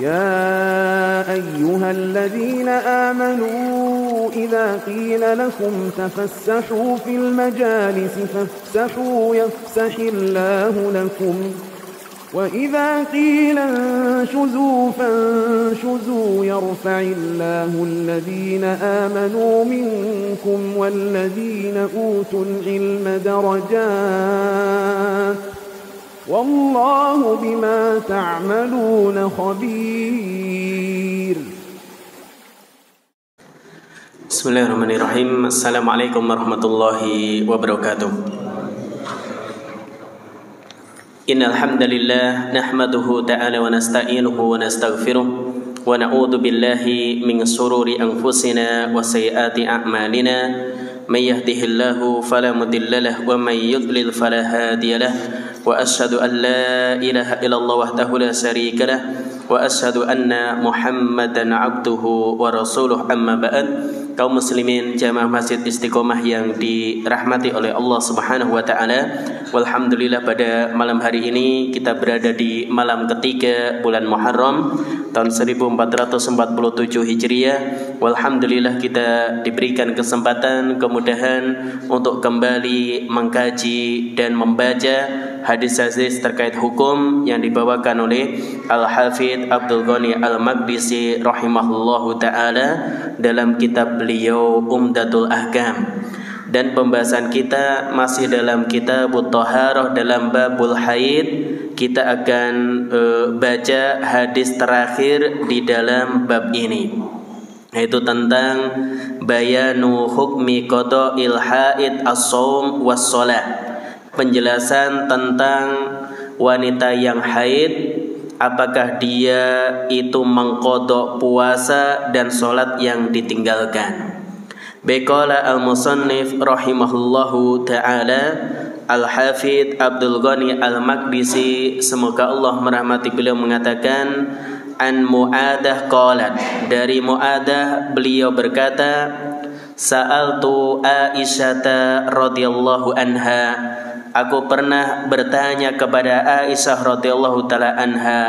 يا أيها الذين آمنوا إذا قيل لكم تفسحوا في المجالس فافسحوا يفسح الله لكم وإذا قيل انشزوا فانشزوا يرفع الله الذين آمنوا منكم والذين أوتوا العلم درجات والله بما تعملون خبير. Bismillahirrahmanirrahim. Assalamualaikum warahmatullahi wabarakatuh. Innal hamdalillah nahmaduhu ta'ala wa nasta'inuhu wa nastaghfiruh wa na'udzu billahi min shururi anfusina wa sayyiati a'malina. May yahdihillahu fala mudilla lahu wa may yudlil fala hadiya lahu. Wa asyhadu an la ilaha illallah wahdahu la syarika lah wa asyhadu anna Muhammadan abduhu wa rasuluh. Amma ba'd. Kaum muslimin jamaah Masjid Istiqomah yang dirahmati oleh Allah Subhanahu wa taala. Walhamdulillah pada malam hari ini kita berada di malam ketiga bulan Muharram tahun 1447 Hijriah. Walhamdulillah kita diberikan kesempatan kemudahan untuk kembali mengkaji dan membaca hadis-hadis terkait hukum yang dibawakan oleh Al-Hafidz Abdul Ghani Al-Maqdisi rahimahullahu ta'ala dalam kitab beliau Umdatul Ahkam. Dan pembahasan kita masih dalam Kitabut Thaharah dalam babul haid. Kita akan baca hadis terakhir di dalam bab ini, yaitu tentang bayanu hukmi qada'il haid as-shaum was-shalah. Penjelasan tentang wanita yang haid, apakah dia itu mengqadha puasa dan salat yang ditinggalkan. Baqala al-musannif rahimahullahu ta'ala Al-Hafidz Abdul Ghani Al-Maqdisi, semoga Allah merahmati beliau, mengatakan an Mu'adah qalat, dari Mu'adah beliau berkata, sa'altu Aisyah radhiyallahu anha, aku pernah bertanya kepada Aisyah radhiyallahu taala anha.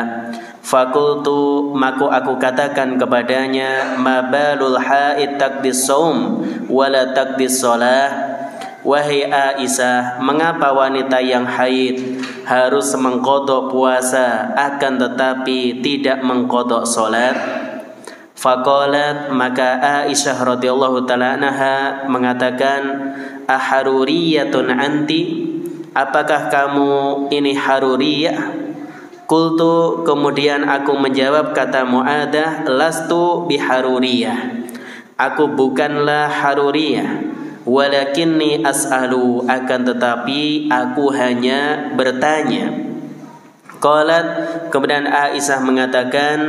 Fakultu, maka aku katakan kepadanya, mabalul haid taqdis shaum wala taqdis shalah. Wahai Aisyah, mengapa wanita yang haid harus mengqadha puasa akan tetapi tidak mengqadha salat? Faqalat, maka Aisyah radhiyallahu taala anha mengatakan, aharuriyatun anti, apakah kamu ini haruriyah? Qultu, kemudian aku menjawab, kata Mu'adah, lastu biharuriyah, aku bukanlah haruriyah, walakinni as'alu, akan tetapi aku hanya bertanya. Qalat, kemudian Aisyah mengatakan,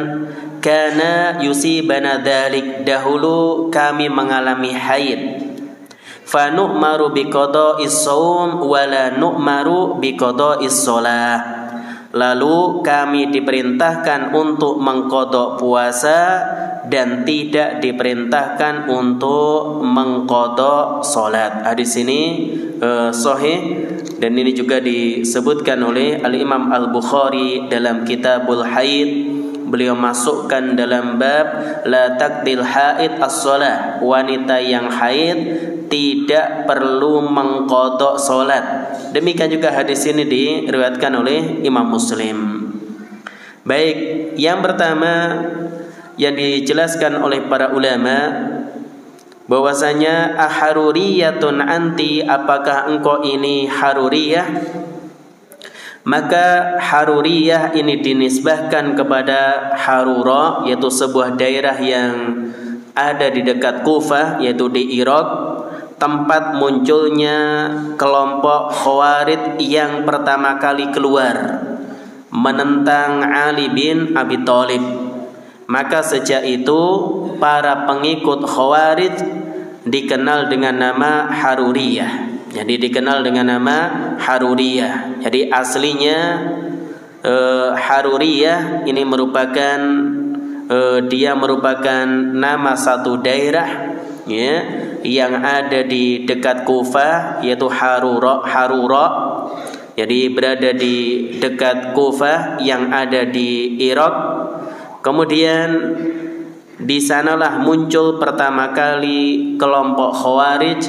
kana yusibana dzalik, dahulu kami mengalami haid, fa nu'maru biqada'is shaum wala nu'maru biqada'is shalah, lalu kami diperintahkan untuk mengqadha puasa dan tidak diperintahkan untuk mengqadha salat. Hadis ini sahih dan ini juga disebutkan oleh Al-Imam Al-Bukhari dalam Kitabul Haid. Beliau masukkan dalam bab la taqdil haid as-shalah, wanita yang haid tidak perlu mengqadha salat. Demikian juga hadis ini diriwayatkan oleh Imam Muslim. Baik, yang pertama yang dijelaskan oleh para ulama bahwasanya aharuriyatun anti, apakah engkau ini haruriyah? Maka haruriyah ini dinisbahkan kepada Harura, yaitu sebuah daerah yang ada di dekat Kufah, yaitu di Irak, tempat munculnya kelompok Khawarij yang pertama kali keluar menentang Ali bin Abi Thalib. Maka sejak itu para pengikut Khawarij dikenal dengan nama Haruriyah. Jadi dikenal dengan nama Haruriyah. Jadi aslinya Haruriyah ini merupakan dia merupakan nama satu daerah, ya, yang ada di dekat Kufah, yaitu Harura. Jadi berada di dekat Kufah yang ada di Irak. Kemudian di sanalah muncul pertama kali kelompok Khawarij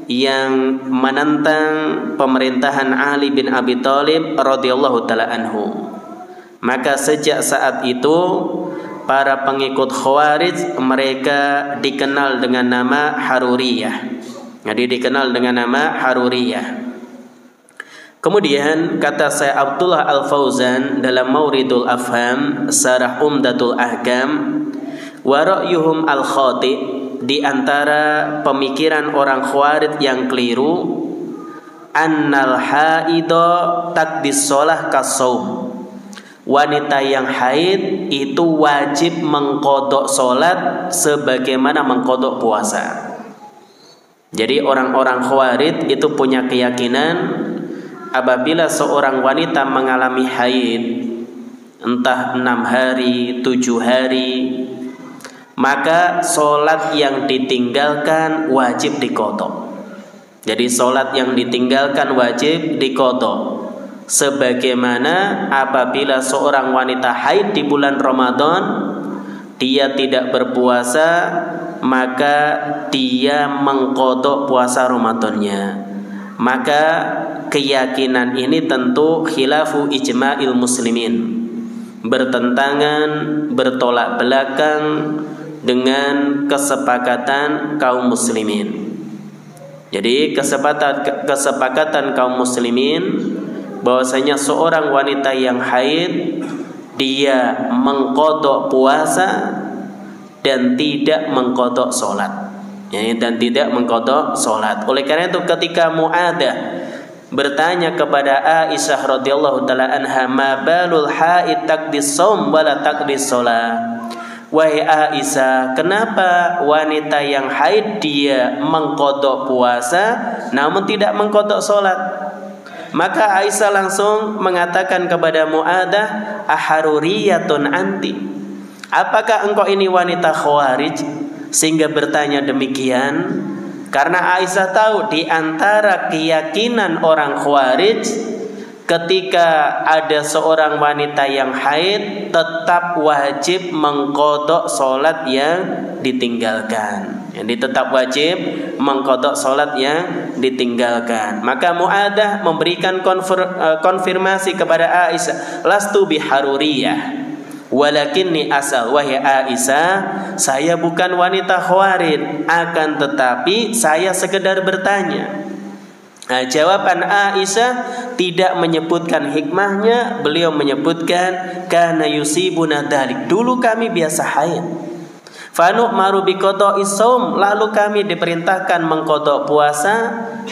yang menentang pemerintahan Ali bin Abi Thalib radhiyallahu taala anhu. Maka sejak saat itu para pengikut Khawarij mereka dikenal dengan nama Haruriyah. Jadi dikenal dengan nama Haruriyah. Kemudian kata Syekh Abdullah Al-Fauzan dalam Mauridul Afham Syarah Umdatul Ahkam, wa ra'yuhum al-khati', di antara pemikiran orang Khawarij yang keliru, annal haidha taqdis shalah kasaum, wanita yang haid itu wajib mengqadha salat sebagaimana mengqadha puasa. Jadi orang-orang Khawarij itu punya keyakinan apabila seorang wanita mengalami haid entah 6 hari, 7 hari, maka sholat yang ditinggalkan wajib diqadha. Jadi sholat yang ditinggalkan wajib diqadha. Sebagaimana apabila seorang wanita haid di bulan Ramadan, dia tidak berpuasa, maka dia mengqadha puasa Ramadannya. Maka keyakinan ini tentu khilafu ijma'il muslimin, bertentangan, bertolak belakang dengan kesepakatan kaum muslimin. Jadi kesepakatan kaum muslimin bahwasanya seorang wanita yang haid dia mengqadha puasa dan tidak mengqadha salat. Dan tidak mengqadha salat. Oleh karena itu ketika Mu'adah bertanya kepada Aisyah radhiyallahu taala anha, ma balul haid taqdis shaum wala taqdis shalah. Wahai Aisyah, kenapa wanita yang haid dia mengqadha puasa namun tidak mengqadha salat? Maka Aisyah langsung mengatakan kepada Mu'adah, aharuriyatun anti? Apakah engkau ini wanita Khawarij sehingga bertanya demikian? Karena Aisyah tahu di antara keyakinan orang Khawarij, ketika ada seorang wanita yang haid tetap wajib mengqadha salat yang ditinggalkan. Jadi tetap wajib mengqadha salat yang ditinggalkan. Maka Mu'adah memberikan konfirmasi kepada Aisyah, lastu biharuriyah walakinni asal, wahai Aisyah, saya bukan wanita Khawarij, akan tetapi saya sekedar bertanya. Nah, jawaban Aisyah tidak menyebutkan hikmahnya, beliau menyebutkan kana yusibuna dzalik, dulu kami biasa haid. Fanu maru biqada'is shaum, lalu kami diperintahkan mengqadha puasa,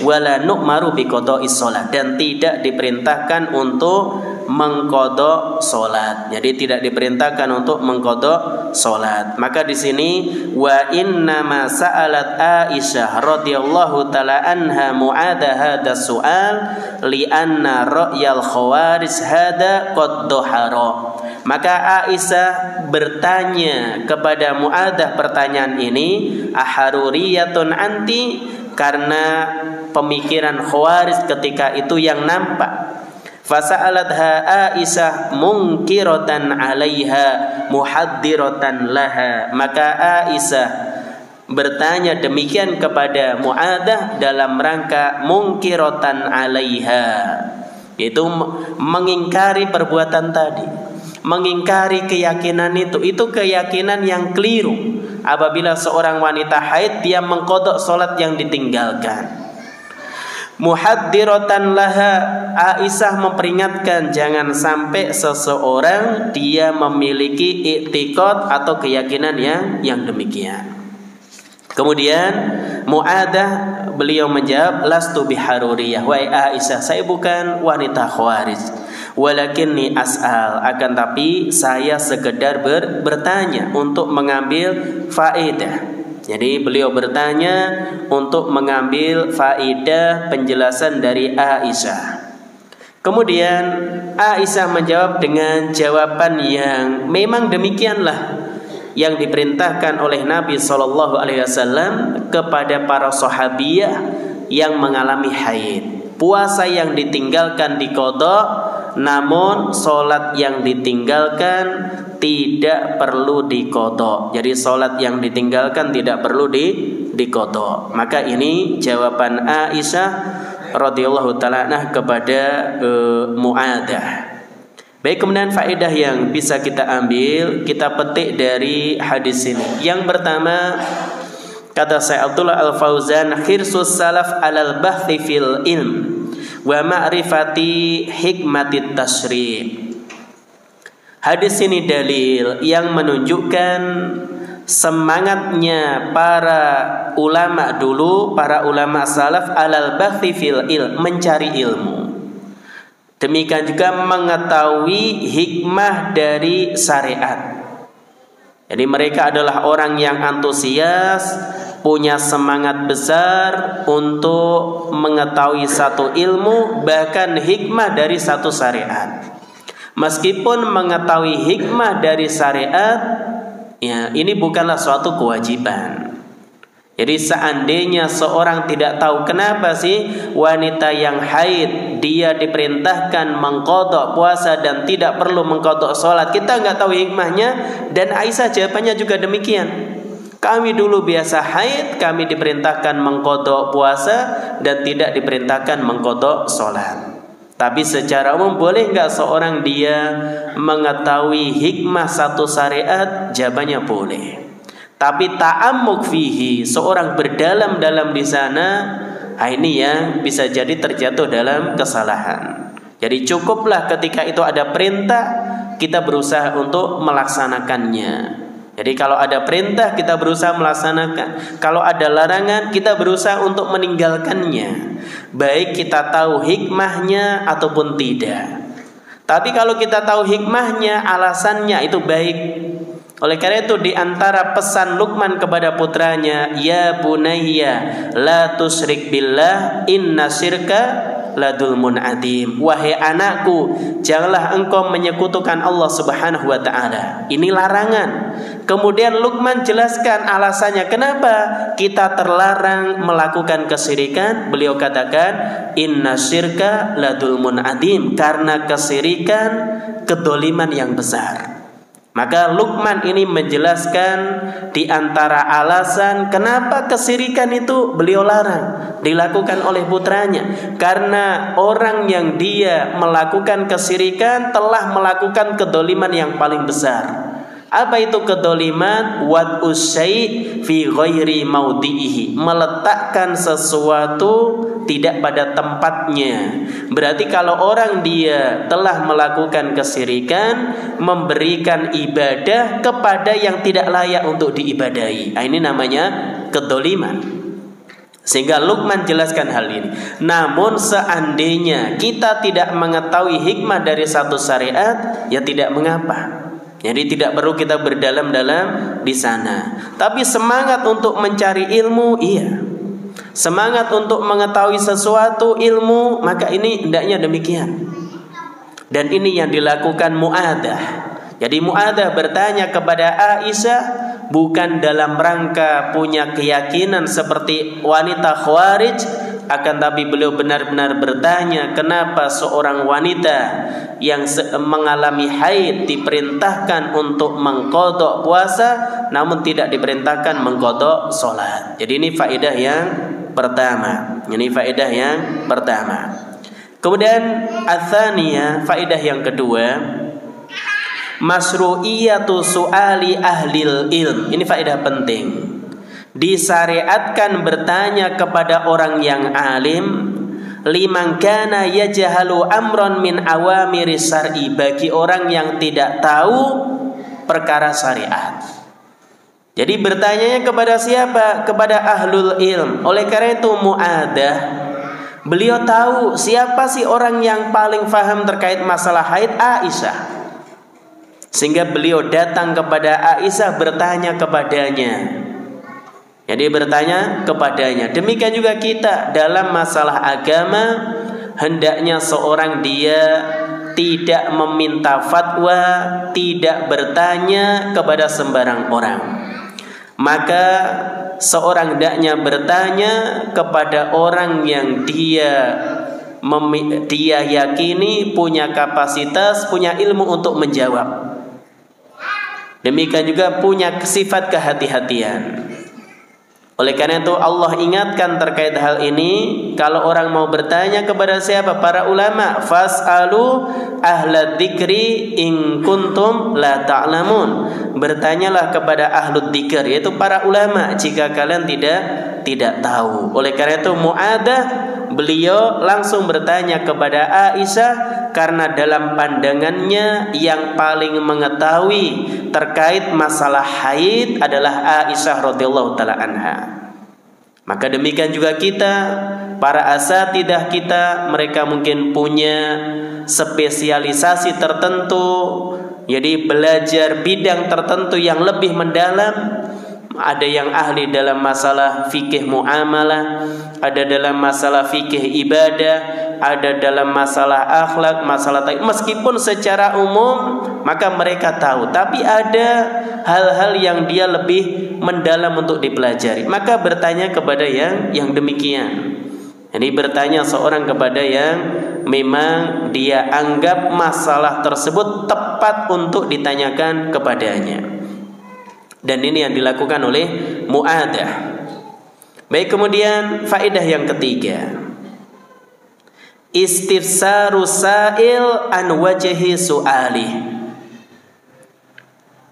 wala nu'maru biqada'is shalah, dan tidak diperintahkan untuk mengqadha salat. Jadi tidak diperintahkan untuk mengqadha salat. Maka di sini wa inna ma sa'alat Aisyah radhiyallahu taala anha Mu'adah hada su'al li anna ra'yal Khawarij hada qad dhahara. Maka Aisyah bertanya kepada Mu'adah pertanyaan ini, aharuriyatun anti, karena pemikiran Khawarij ketika itu yang nampak. Fasa'alatha Aisyah munkiratan 'alaiha muhaddiratan laha. Maka Aisyah bertanya demikian kepada Mu'adah dalam rangka munkiratan 'alaiha, yaitu mengingkari perbuatan tadi, mengingkari keyakinan itu keyakinan yang keliru. Apabila seorang wanita haid dia mengqadha salat yang ditinggalkan. Muhaddiratan laha, Aisyah memperingatkan jangan sampai seseorang dia memiliki i'tiqad atau keyakinan yang demikian. Kemudian Mu'adah beliau menjawab, lastu biharuriyah, wahai Aisyah, saya bukan wanita Khawarij, walakinni as'al, akan tapi saya sekedar bertanya untuk mengambil faedah. Jadi beliau bertanya untuk mengambil faedah penjelasan dari Aisyah. Kemudian Aisyah menjawab dengan jawaban yang memang demikianlah yang diperintahkan oleh Nabi SAW kepada para sahabiyah yang mengalami haid. Puasa yang ditinggalkan diqadha, namun sholat yang ditinggalkan tidak perlu diqadha. Jadi sholat yang ditinggalkan tidak perlu diqadha. Maka ini jawaban Aisyah radhiyallahu taala anha kepada Mu'adah. Baik, kemudian faedah yang bisa kita ambil, kita petik dari hadis ini. Yang pertama, kata Syekh Abdullah Al-Fauzan, khirsus salaf alal bahthi fil ilm wa ma'rifati hikmatit tasyri'. Hadis ini dalil yang menunjukkan semangatnya para ulama dulu, para ulama salaf alal bahthi fil ilm, mencari ilmu. Demikian juga mengetahui hikmah dari syariat. Jadi mereka adalah orang yang antusias, punya semangat besar untuk mengetahui satu ilmu, bahkan hikmah dari satu syariat. Meskipun mengetahui hikmah dari syariat, ya ini bukanlah suatu kewajiban. Jadi seandainya seorang tidak tahu kenapa sih wanita yang haid dia diperintahkan mengqadha puasa dan tidak perlu mengqadha sholat, kita nggak tahu hikmahnya. Dan Aisyah jawabannya juga demikian. Kami dulu biasa haid, kami diperintahkan mengqadha puasa dan tidak diperintahkan mengqadha sholat. Tapi secara umum boleh nggak seorang dia mengetahui hikmah satu syariat? Jawabannya boleh. Tapi ta'ammuk fihi, seorang berdalam-dalam di sana, ini yang bisa jadi terjatuh dalam kesalahan. Jadi cukuplah ketika itu ada perintah, kita berusaha untuk melaksanakannya. Jadi kalau ada perintah kita berusaha melaksanakan, kalau ada larangan kita berusaha untuk meninggalkannya, baik kita tahu hikmahnya ataupun tidak. Tapi kalau kita tahu hikmahnya, alasannya itu baik. Oleh karena itu di antara pesan Luqman kepada putranya, ya bunayya la tusyrik billah inna syirka ladulmun adim. Wahai anakku, janganlah engkau menyekutukan Allah Subhanahu wa taala. Ini larangan. Kemudian Luqman jelaskan alasannya kenapa kita terlarang melakukan kesyirikan. Beliau katakan inna syirka ladulmun adim, karena kesyirikan kedoliman yang besar. Maka Luqman ini menjelaskan di antara alasan kenapa kesyirikan itu beliau larang dilakukan oleh putranya. Karena orang yang dia melakukan kesyirikan telah melakukan kedoliman yang paling besar. Apa itu kedoliman? Wad'us syai' fi ghairi maudhi'ihi, meletakkan sesuatu tidak pada tempatnya. Berarti kalau orang dia telah melakukan kesyirikan, memberikan ibadah kepada yang tidak layak untuk diibadahi, ini namanya kedoliman. Sehingga Luqman jelaskan hal ini. Namun seandainya kita tidak mengetahui hikmah dari satu syariat, ya tidak mengapa. Jadi tidak perlu kita berdalam-dalam di sana. Tapi semangat untuk mencari ilmu, iya. Semangat untuk mengetahui sesuatu ilmu, maka ini hendaknya demikian. Dan ini yang dilakukan Mu'adah. Jadi Mu'adah bertanya kepada Aisyah bukan dalam rangka punya keyakinan seperti wanita Khawarij, akan tapi beliau benar-benar bertanya kenapa seorang wanita yang mengalami haid diperintahkan untuk mengqadha puasa namun tidak diperintahkan mengqadha sholat. Jadi ini faedah yang pertama. Kemudian ats-tsaniyah, faedah yang kedua, masru'iyatu su'ali ahlil ilm. Ini faedah penting. Disyariatkan bertanya kepada orang yang alim, liman kana yajhalu amron min awamiri syar'i, bagi orang yang tidak tahu perkara syariat. Jadi bertanyanya kepada siapa? Kepada ahlul ilm. Oleh karena itu Mu'adah, beliau tahu siapa sih orang yang paling faham terkait masalah haid? Aisyah. Sehingga beliau datang kepada Aisyah bertanya kepadanya. Jadi bertanya kepadanya. Demikian juga kita dalam masalah agama, hendaknya seorang dia tidak meminta fatwa, tidak bertanya kepada sembarang orang. Maka seorang hendaknya bertanya kepada orang yang dia dia yakini punya kapasitas, punya ilmu untuk menjawab. Demikian juga punya sifat kehati-hatian. Oleh karena itu Allah ingatkan terkait hal ini, kalau orang mau bertanya kepada siapa? Para ulama. Fas'alu ahla dzikri in kuntum la ta'lamun. Bertanyalah kepada ahlu dzikr, yaitu para ulama, jika kalian tidak tahu. Oleh karena itu Mu'adah, beliau langsung bertanya kepada Aisyah, karena dalam pandangannya yang paling mengetahui terkait masalah haid adalah Aisyah radhiyallahu taala anha. Maka demikian juga kita, para asatidah kita, mereka mungkin punya spesialisasi tertentu, jadi belajar bidang tertentu yang lebih mendalam. Ada yang ahli dalam masalah fikih muamalah, ada dalam masalah fikih ibadah, ada dalam masalah akhlak, masalah meskipun secara umum maka mereka tahu, tapi ada hal-hal yang dia lebih mendalam untuk dipelajari. Maka bertanya kepada yang demikian. Jadi bertanya seorang kepada yang memang dia anggap masalah tersebut tepat untuk ditanyakan kepadanya. Dan ini yang dilakukan oleh Mu'adah. Baik, kemudian faedah yang ketiga, istifsaru sa'il an wajhi su'ali.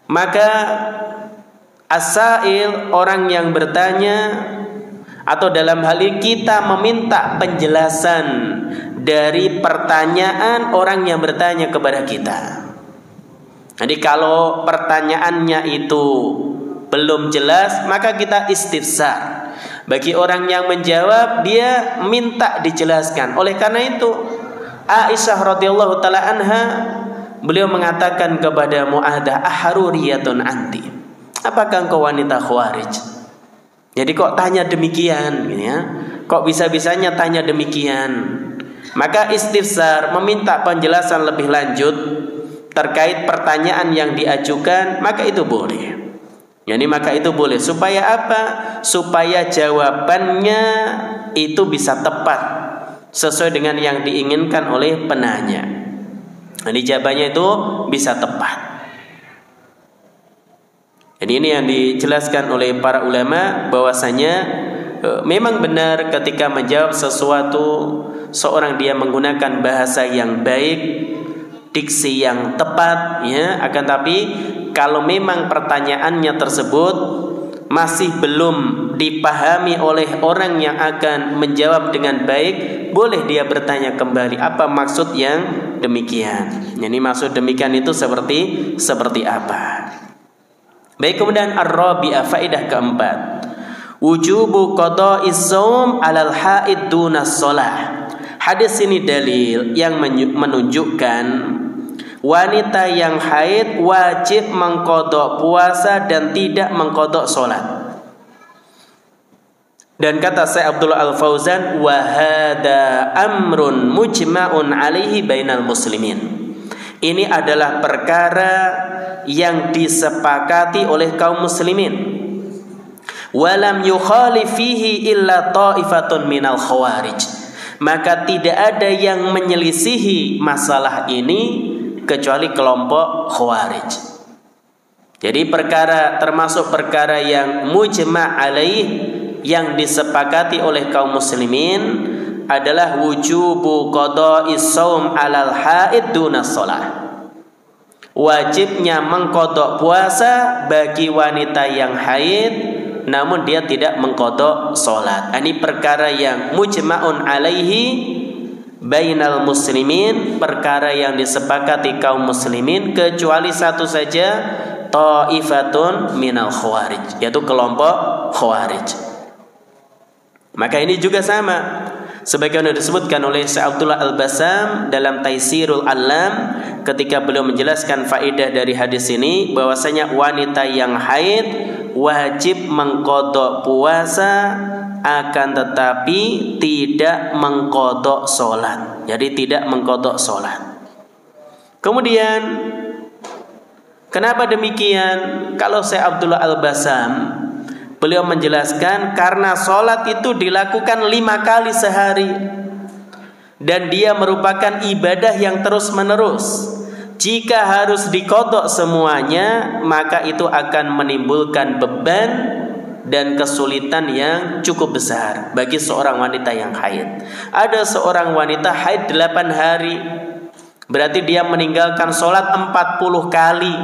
Maka as-sa'il, orang yang bertanya, atau dalam hal ini kita meminta penjelasan dari pertanyaan orang yang bertanya kepada kita. Jadi kalau pertanyaannya itu belum jelas, maka kita istifsar. Bagi orang yang menjawab, dia minta dijelaskan. Oleh karena itu Aisyah radhiyallahu taala anha, beliau mengatakan kepada Mu'adah, aharuriyatun anti, apakah engkau wanita khawarij? Jadi kok tanya demikian, ya? Kok bisa-bisanya tanya demikian? Maka istifsar, meminta penjelasan lebih lanjut terkait pertanyaan yang diajukan, maka itu boleh. Yani maka itu boleh. Supaya apa? Supaya jawabannya itu bisa tepat sesuai dengan yang diinginkan oleh penanya. Jadi jawabannya itu bisa tepat. Jadi ini yang dijelaskan oleh para ulama, bahwasanya memang benar ketika menjawab sesuatu, seorang dia menggunakan bahasa yang baik, diksi yang tepat, ya. Akan tapi kalau memang pertanyaannya tersebut masih belum dipahami oleh orang yang akan menjawab dengan baik, boleh dia bertanya kembali, apa maksud yang demikian? Jadi maksud demikian itu seperti apa? Baik, kemudian ar-rabi'ah, faedah keempat, wujubu qada'is shaum 'alal haid duna shalah. Hadis ini dalil yang menunjukkan wanita yang haid wajib mengqadha puasa dan tidak mengqadha salat. Dan kata Syekh Abdullah Al-Fauzan, wa hadza amrun mujma'un 'alaihi bainal muslimin. Ini adalah perkara yang disepakati oleh kaum muslimin. Walam yukhalif fihi illa ta'ifatun minal khawarij. Maka tidak ada yang menyelisihi masalah ini kecuali kelompok khawarij. Jadi perkara, termasuk perkara yang mujma' alaih, yang disepakati oleh kaum muslimin, adalah wujubu qada'is shaum 'alal haid duna shalah. Wajibnya mengqadha puasa bagi wanita yang haid, namun dia tidak mengqadha salat. Ini perkara yang mujma'un alaihi bainal muslimin, perkara yang disepakati kaum muslimin, kecuali satu saja, ta'ifatun minal khawarij, yaitu kelompok khawarij. Maka ini juga sama, sebagaimana disebutkan oleh Syekh Abdullah Al-Bassam dalam Taisirul Alam ketika beliau menjelaskan faedah dari hadis ini, bahwasanya wanita yang haid wajib mengqadha puasa, akan tetapi tidak mengqadha salat. Jadi tidak mengqadha salat. Kemudian kenapa demikian? Kalau Syekh Abdullah Al-Bassam, beliau menjelaskan karena salat itu dilakukan 5 kali sehari. dan dia merupakan ibadah yang terus-menerus. Jika harus diqadha semuanya, maka itu akan menimbulkan beban dan kesulitan yang cukup besar bagi seorang wanita yang haid. Ada seorang wanita haid 8 hari, berarti dia meninggalkan sholat 40 kali.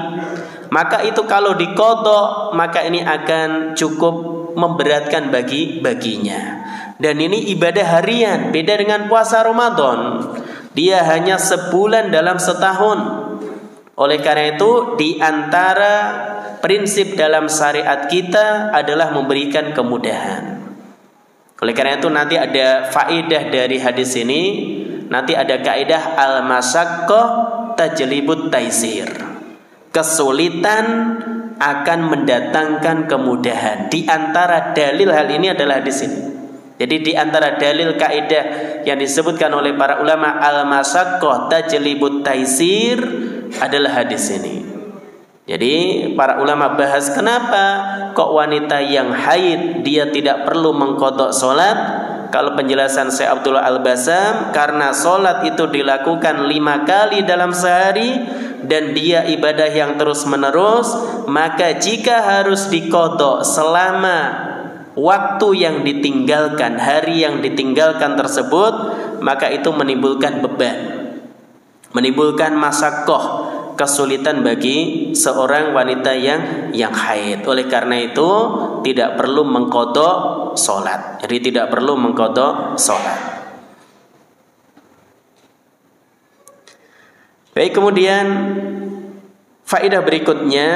Maka itu kalau diqadha, maka ini akan cukup memberatkan baginya. Dan ini ibadah harian, beda dengan puasa Ramadan. Dia hanya sebulan dalam setahun. Oleh karena itu, di antara prinsip dalam syariat kita adalah memberikan kemudahan. Oleh karena itu nanti ada faedah dari hadis ini. Nanti ada kaidah al-masyaqqah tajlibut taisir. Kesulitan akan mendatangkan kemudahan. Di antara dalil hal ini adalah hadis ini. Jadi di antara dalil kaidah yang disebutkan oleh para ulama al-masyaqqah tajlibut taisir adalah hadis ini. Jadi para ulama bahas kenapa kok wanita yang haid dia tidak perlu mengqadha salat. Kalau penjelasan Syekh Abdullah Al-Bassam, karena salat itu dilakukan 5 kali dalam sehari dan dia ibadah yang terus-menerus, maka jika harus diqadha selama waktu yang ditinggalkan, hari yang ditinggalkan tersebut, maka itu menimbulkan beban, menimbulkan masyaqqah, kesulitan bagi seorang wanita yang haid. Oleh karena itu tidak perlu mengqadha salat. Jadi tidak perlu mengqadha salat. Baik, kemudian faedah berikutnya,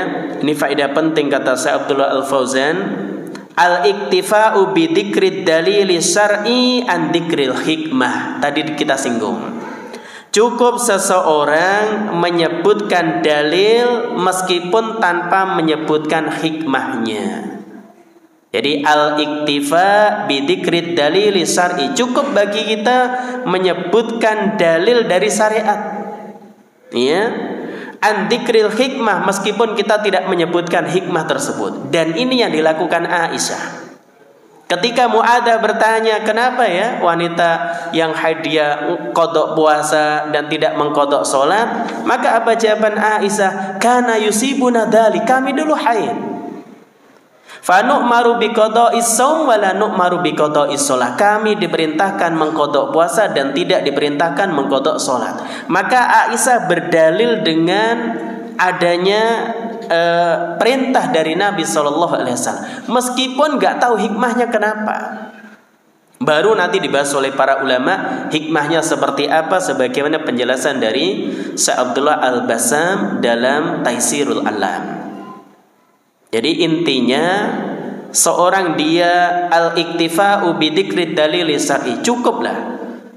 ini faedah penting kata Syekh Abdullah Al-Fauzan, al-iktifa'u bi dzikrid dalili syar'i an dzikril hikmah. Tadi kita singgung. Cukup seseorang menyebutkan dalil meskipun tanpa menyebutkan hikmahnya. Jadi al-iktifa bi dzikrid dalili syar'i, cukup bagi kita menyebutkan dalil dari syariat. Ya. An dzikril hikmah, meskipun kita tidak menyebutkan hikmah tersebut. Dan ini yang dilakukan Aisyah. Ketika Mu'adzah bertanya, kenapa ya wanita yang haid dia qadha puasa dan tidak mengqadha salat? Maka apa jawaban Aisyah? Kana yusibuna dzalik, kami dulu haid. Fa nu'maru bi qada'is shaum wa la nu'maru bi qada'is shalah. Kami diperintahkan mengqadha puasa dan tidak diperintahkan mengqadha salat. Maka Aisyah berdalil dengan adanya perintah dari Nabi SAW, meskipun nggak tahu hikmahnya kenapa. Baru nanti dibahas oleh para ulama hikmahnya seperti apa, sebagaimana penjelasan dari Syekh Abdullah Al-Bassam dalam Taisirul Alam. Jadi intinya seorang dia al-iktifa'u bi dzikrid dalili syar'i, cukuplah.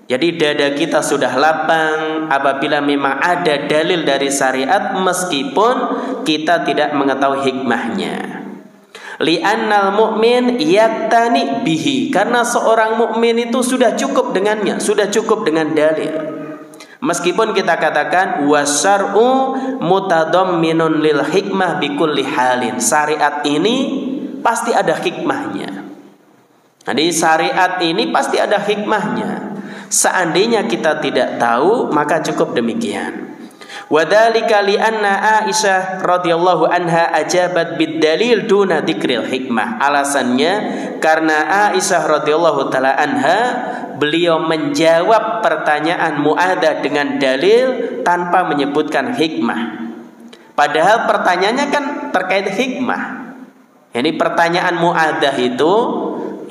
Jadi dada kita sudah lapang apabila memang ada dalil dari syariat meskipun kita tidak mengetahui hikmahnya. Li'annal mu'min yaktani bihi, karena seorang mukmin itu sudah cukup dengannya, sudah cukup dengan dalil. Meskipun kita katakan wasyar'u mutadamminun lil hikmah bikulli halin, syariat ini pasti ada hikmahnya. Jadi syariat ini pasti ada hikmahnya. Seandainya kita tidak tahu, maka cukup demikian. Wadzalika li anna Aisyah radhiyallahu anha ajabat bid dalil duna dzikril hikmah. Alasannya karena Aisyah radhiyallahu taala anha beliau menjawab pertanyaan Mu'adzah dengan dalil tanpa menyebutkan hikmah. Padahal pertanyaannya kan terkait hikmah. Ini pertanyaan Mu'adzah itu,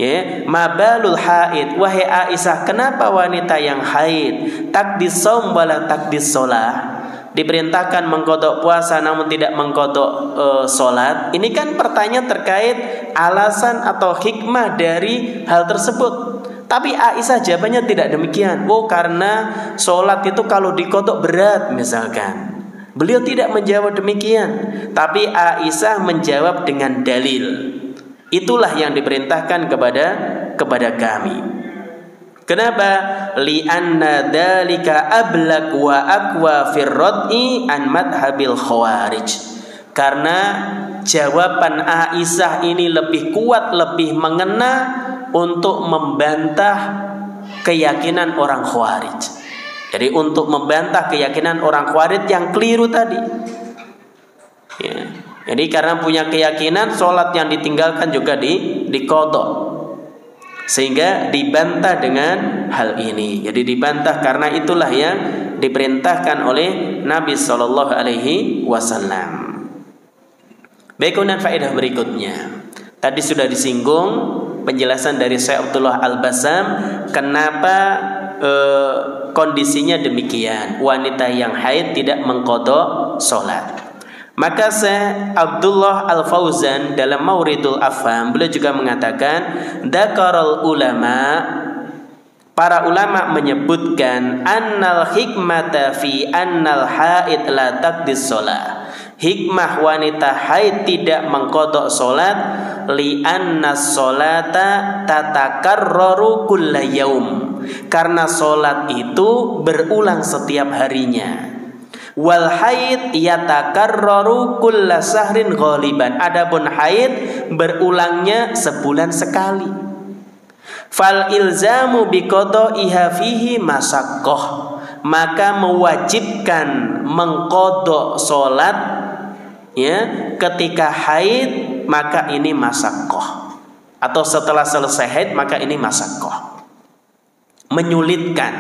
ya, mabalul haid, wahai Aisyah, kenapa wanita yang haid takdis shaum wala takdis shalah, diperintahkan mengqadha puasa namun tidak mengqadha salat? Ini kan pertanyaan terkait alasan atau hikmah dari hal tersebut. Tapi Aisyah jawabannya tidak demikian. Oh, karena salat itu kalau diqadha berat misalkan. Beliau tidak menjawab demikian, tapi Aisyah menjawab dengan dalil. Itulah yang diperintahkan kepada kami. Kenapa? Li'anna dzalika ablaq wa aqwa fir rad'i an madhhabil khawarij. Karena jawaban Aisyah ini lebih kuat, lebih mengena untuk membantah keyakinan orang Khawarij. Jadi untuk membantah keyakinan orang Khawarij yang keliru tadi. Ya. Jadi karena punya keyakinan sholat yang ditinggalkan juga diqadha. Sehingga dibantah dengan hal ini. Jadi dibantah karena itulah yang diperintahkan oleh Nabi Shallallahu Alaihi Wasallam. Baik, kemudian faedah berikutnya. Tadi sudah disinggung penjelasan dari Syekh Abdullah Al-Bassam kenapa kondisinya demikian. Wanita yang haid tidak mengqadha sholat. Maka Syekh Abdullah Al-Fauzan dalam Mauridul Afham beliau juga mengatakan, dzakarul ulama, para ulama menyebutkan annal hikmata fi annal haid la taqdis shalah. Hikmah wanita haid tidak mengqadha salat li anna sholata tatakarraru kulla yaum. Karena salat itu berulang setiap harinya. Wal haid yatakarraru kulla sahrin ghaliban. Adapun haid berulangnya sebulan sekali. Fal ilzamu biqada'iha fihi masyaqqah. Maka mewajibkan mengqadha salat ya ketika haid, maka ini masyaqqah. Atau setelah selesai haid maka ini masyaqqah. Menyulitkan,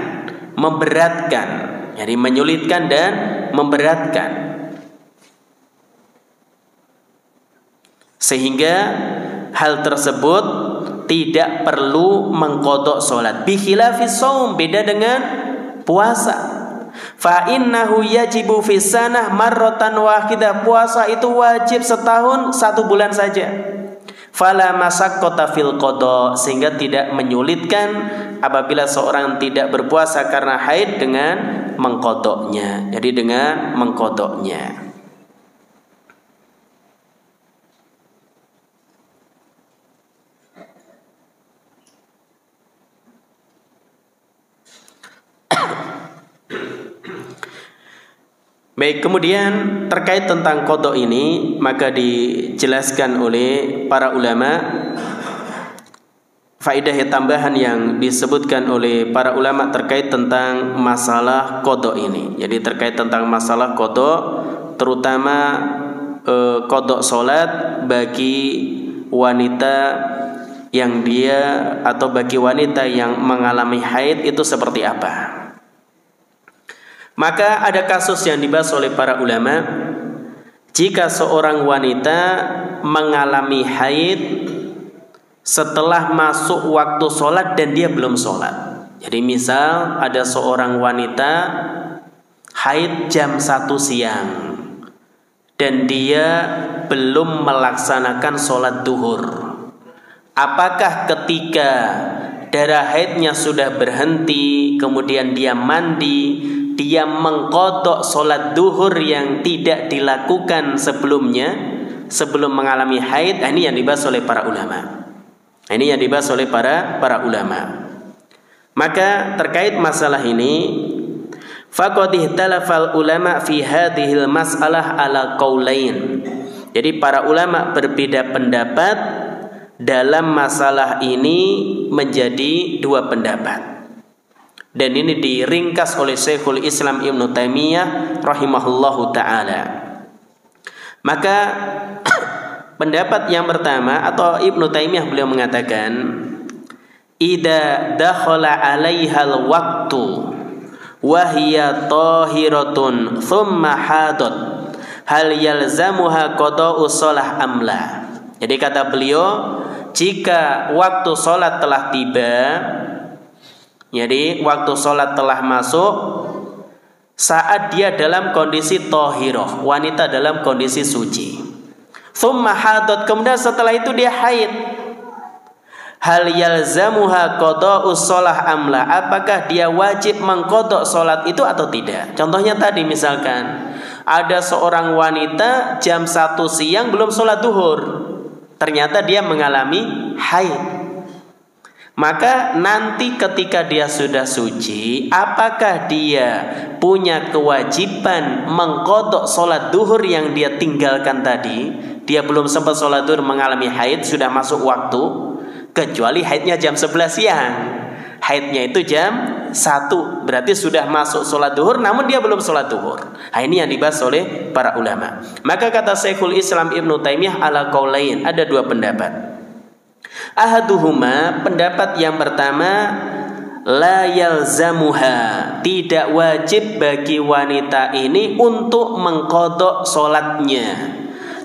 memberatkan. Jadi menyulitkan dan memberatkan. Sehingga hal tersebut tidak perlu mengqadha salat. Bi khilafis shaum, beda dengan puasa. Fa innahu yajibu fis sanah marratan wahidah. Puasa itu wajib setahun 1 bulan saja. Fala masyaqqata fil qada, sehingga tidak menyulitkan apabila seorang tidak berpuasa karena haid dengan mengqadhanya. Jadi dengan mengqadhanya. Baik, kemudian terkait tentang qadha ini maka dijelaskan oleh para ulama faedah tambahan yang disebutkan oleh para ulama terkait tentang masalah qadha ini. Jadi terkait tentang masalah qadha, terutama qadha salat bagi wanita yang dia atau bagi wanita yang mengalami haid itu seperti apa. Maka ada kasus yang dibahas oleh para ulama. Jika seorang wanita mengalami haid setelah masuk waktu sholat dan dia belum sholat. Jadi misal ada seorang wanita haid jam 1 siang dan dia belum melaksanakan sholat duhur. Apakah ketika darah haidnya sudah berhenti kemudian dia mandi, dia mengqadha sholat duhur yang tidak dilakukan sebelumnya, sebelum mengalami haid? Ini yang dibahas oleh para ulama. Ini yang dibahas oleh para ulama. Maka terkait masalah ini, faqad ihtalafal ulama fi hadhil mas'alah ala qaulain. Jadi para ulama berbeda pendapat dalam masalah ini menjadi 2 pendapat. Dan ini diringkas oleh Syekhul Islam Ibnu Taimiyah rahimahullahu ta'ala. Maka pendapat yang pertama, atau Ibnu Taimiyah beliau mengatakan, idza dakhala 'alaihal waqtu wa hiya tahiratun thumma hadat hal yalzamuha qada'u shalah amla. Jadi kata beliau, jika waktu sholat telah tiba, jadi waktu sholat telah masuk, saat dia dalam kondisi tohiroh, wanita dalam kondisi suci, thumma hadat, kemudian setelah itu dia haid, hal yalzamuha qada'u shalah amla, apakah dia wajib mengqadha sholat itu atau tidak? Contohnya tadi misalkan ada seorang wanita jam 1 siang belum sholat duhur, ternyata dia mengalami haid. Maka nanti ketika dia sudah suci, apakah dia punya kewajiban mengqadha sholat duhur yang dia tinggalkan tadi? Dia belum sempat sholat duhur, mengalami haid, sudah masuk waktu, kecuali haidnya jam 11 siang. haidnya itu jam 1, berarti sudah masuk sholat duhur namun dia belum sholat duhur. Nah, ini yang dibahas oleh para ulama. Maka kata Syekhul Islam Ibnu Taimiyah ala qaulain, ada 2 pendapat. Ahaduhuma, pendapat yang pertama, la yalzamuha, tidak wajib bagi wanita ini untuk mengqadha sholatnya.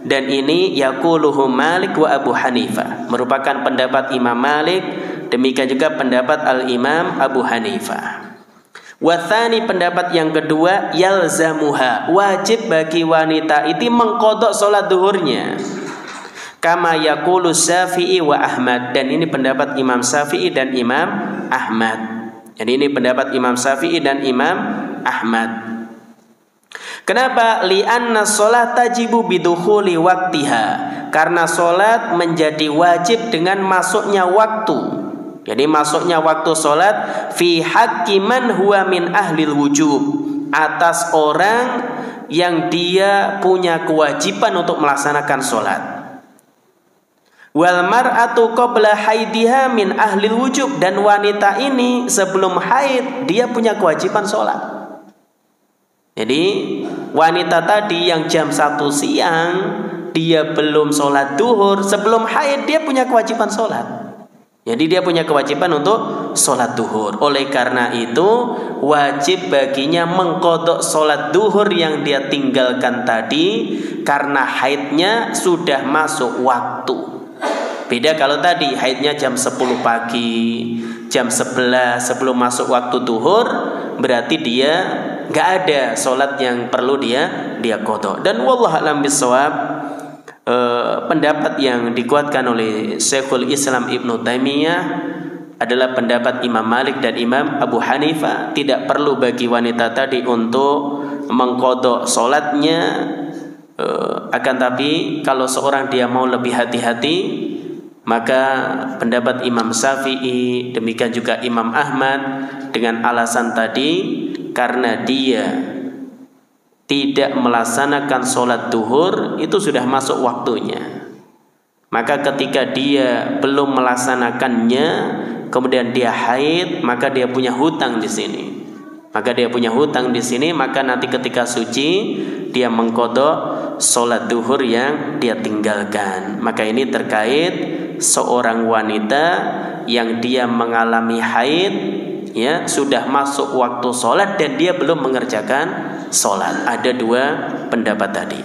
Dan ini yaquluhu Malik wa Abu Hanifah, merupakan pendapat Imam Malik, demikian juga pendapat Al-Imam Abu Hanifah. Wathani, pendapat yang kedua, yalzamuha, wajib bagi wanita itu mengqadha sholat duhurnya. Kama yaqulu Syafi'i wa Ahmad, dan ini pendapat Imam Syafi'i dan Imam Ahmad. Jadi ini pendapat Imam Syafi'i dan Imam Ahmad. Kenapa? Li'anna sholat tajibu bidukhuli waktiha, karena sholat menjadi wajib dengan masuknya waktu. Jadi masuknya waktu sholat fi haqqi man huwa min ahlil wujub, atas orang yang dia punya kewajiban untuk melaksanakan sholat. Wal mar'atu qabla haidiha min ahlil wujub, dan wanita ini sebelum haid dia punya kewajiban sholat. Jadi wanita tadi yang jam 1 siang dia belum sholat duhur, sebelum haid dia punya kewajiban sholat. Jadi dia punya kewajiban untuk sholat duhur. Oleh karena itu wajib baginya mengqadha sholat duhur yang dia tinggalkan tadi, karena haidnya sudah masuk waktu. Beda kalau tadi haidnya jam 10 pagi, jam 11 sebelum masuk waktu duhur, berarti dia nggak ada sholat yang perlu dia qadha. Dan wallahu a'lam bishawab, pendapat yang dikuatkan oleh Syekhul Islam Ibnu Taimiyah adalah pendapat Imam Malik dan Imam Abu Hanifah. Tidak perlu bagi wanita tadi untuk mengqadha sholatnya, akan tapi kalau seorang dia mau lebih hati-hati, maka pendapat Imam Syafi'i demikian juga Imam Ahmad dengan alasan tadi, karena dia tidak melaksanakan sholat duhur itu sudah masuk waktunya. Maka ketika dia belum melaksanakannya kemudian dia haid, maka dia punya hutang di sini. Maka nanti ketika suci dia mengqadha sholat duhur yang dia tinggalkan. Maka ini terkait seorang wanita yang dia mengalami haid, ya sudah masuk waktu sholat dan dia belum mengerjakan sholat. Ada 2 pendapat tadi.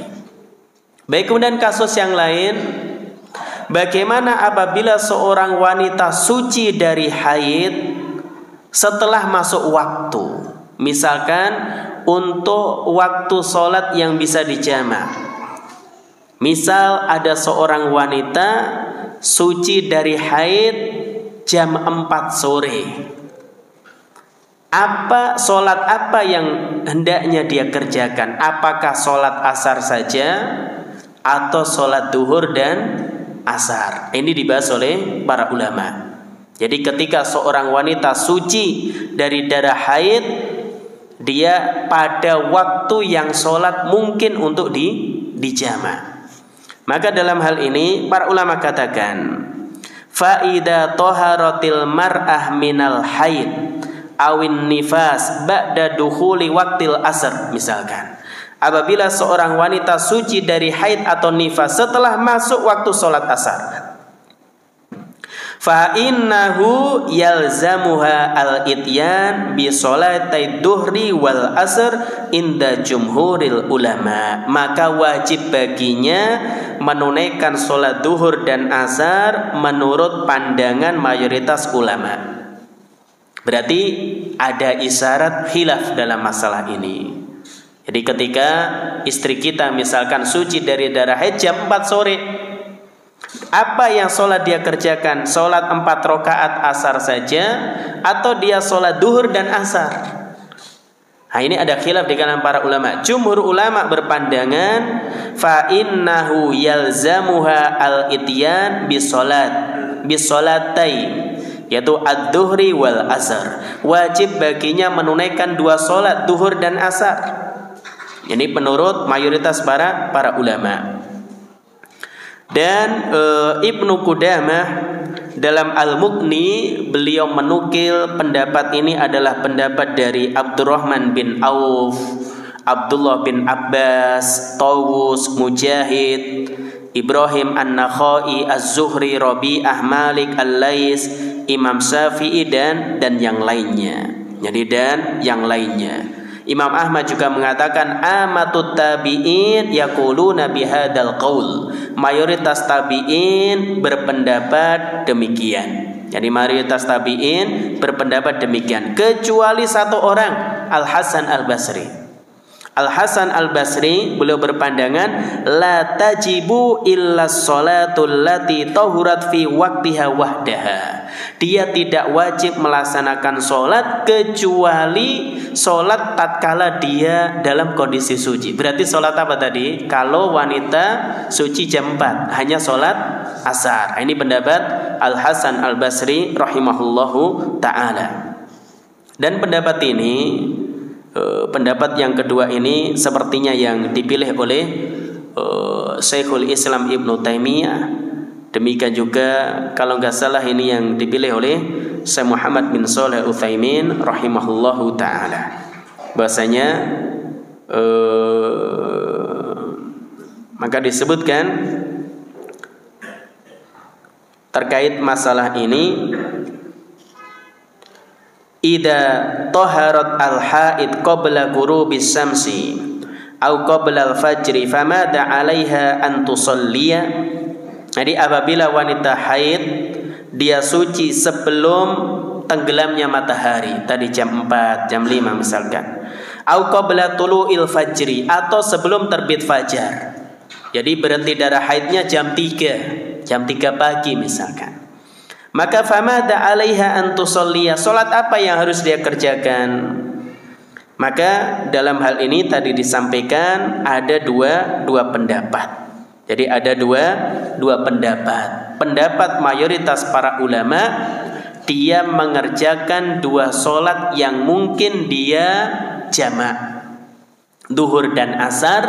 Baik, kemudian kasus yang lain, bagaimana apabila seorang wanita suci dari haid setelah masuk waktu, misalkan untuk waktu sholat yang bisa dijamak. Misal ada seorang wanita suci dari haid jam 4 sore. Sholat apa yang hendaknya dia kerjakan? Apakah sholat asar saja atau sholat duhur dan asar? Ini dibahas oleh para ulama. Jadi ketika seorang wanita suci dari darah haid, dia pada waktu yang sholat mungkin untuk dijamak. Maka dalam hal ini para ulama katakan, faida toharatil mar'ah minal haid awin nifas ba'da dukhuli waktil asr. Misalkan apabila seorang wanita suci dari haid atau nifas setelah masuk waktu sholat asar, fa innahu yalzamuha al-ityan bi sholatai duhri wal asr inda jumhuril ulama, maka wajib baginya menunaikan sholat duhur dan asar menurut pandangan mayoritas ulama. Berarti ada isyarat khilaf dalam masalah ini. Jadi ketika istri kita misalkan suci dari darah haid jam 4 sore, apa yang sholat dia kerjakan? Sholat 4 rakaat asar saja atau dia sholat duhur dan asar? Nah, ini ada khilaf di kalangan para ulama. Jumhur ulama berpandangan fa innahu yalzamuha al-ityan bisolatai, yaitu ad-duhri wal asar. Wajib baginya menunaikan 2 sholat duhur dan asar. Ini menurut mayoritas para ulama. Dan Ibnu Qudamah dalam Al-Mughni beliau menukil pendapat ini adalah pendapat dari Abdurrahman bin Auf, Abdullah bin Abbas, Tawus, Mujahid, Ibrahim An-Nakhai, Az-Zuhri, Rabi'ah, Malik, Al-Lais, Imam Syafi'i dan yang lainnya. Jadi dan yang lainnya. Imam Ahmad juga mengatakan amatut tabi'in yaquluna bihadzal qaul. Mayoritas tabi'in berpendapat demikian. Jadi mayoritas tabi'in berpendapat demikian kecuali satu orang, Al-Hasan Al-Basri. Al-Hasan Al-Basri beliau berpandangan la tajibu illa sholatul lati tahurat fi waqtiha wahdaha. Dia tidak wajib melaksanakan sholat kecuali sholat tatkala dia dalam kondisi suci. Berarti sholat apa tadi? Kalau wanita suci jam 4 hanya sholat asar. Ini pendapat Al-Hasan Al-Basri rahimahullahu ta'ala. Dan pendapat ini, pendapat yang kedua ini sepertinya yang dipilih oleh Syekhul Islam Ibnu Taimiyah. Demikian juga kalau nggak salah ini yang dipilih oleh Syekh Muhammad bin Shalih Al-Utsaimin rahimahullahu taala. Bahasanya maka disebutkan terkait masalah ini, idza taharat al-haid qabla ghurubis syamsi au qabla al-fajri famada 'alaiha an tusalliya. Jadi apabila wanita haid dia suci sebelum tenggelamnya matahari, tadi jam 4, jam 5 misalkan, au qabla tulu'il fajri, atau sebelum terbit fajar. Jadi berhenti darah haidnya jam 3 pagi misalkan. Maka famada 'alaiha an tusalliya, salat apa yang harus dia kerjakan? Maka dalam hal ini tadi disampaikan ada dua pendapat. Jadi ada dua pendapat. Pendapat mayoritas para ulama, dia mengerjakan dua solat yang mungkin dia jamak, duhur dan asar,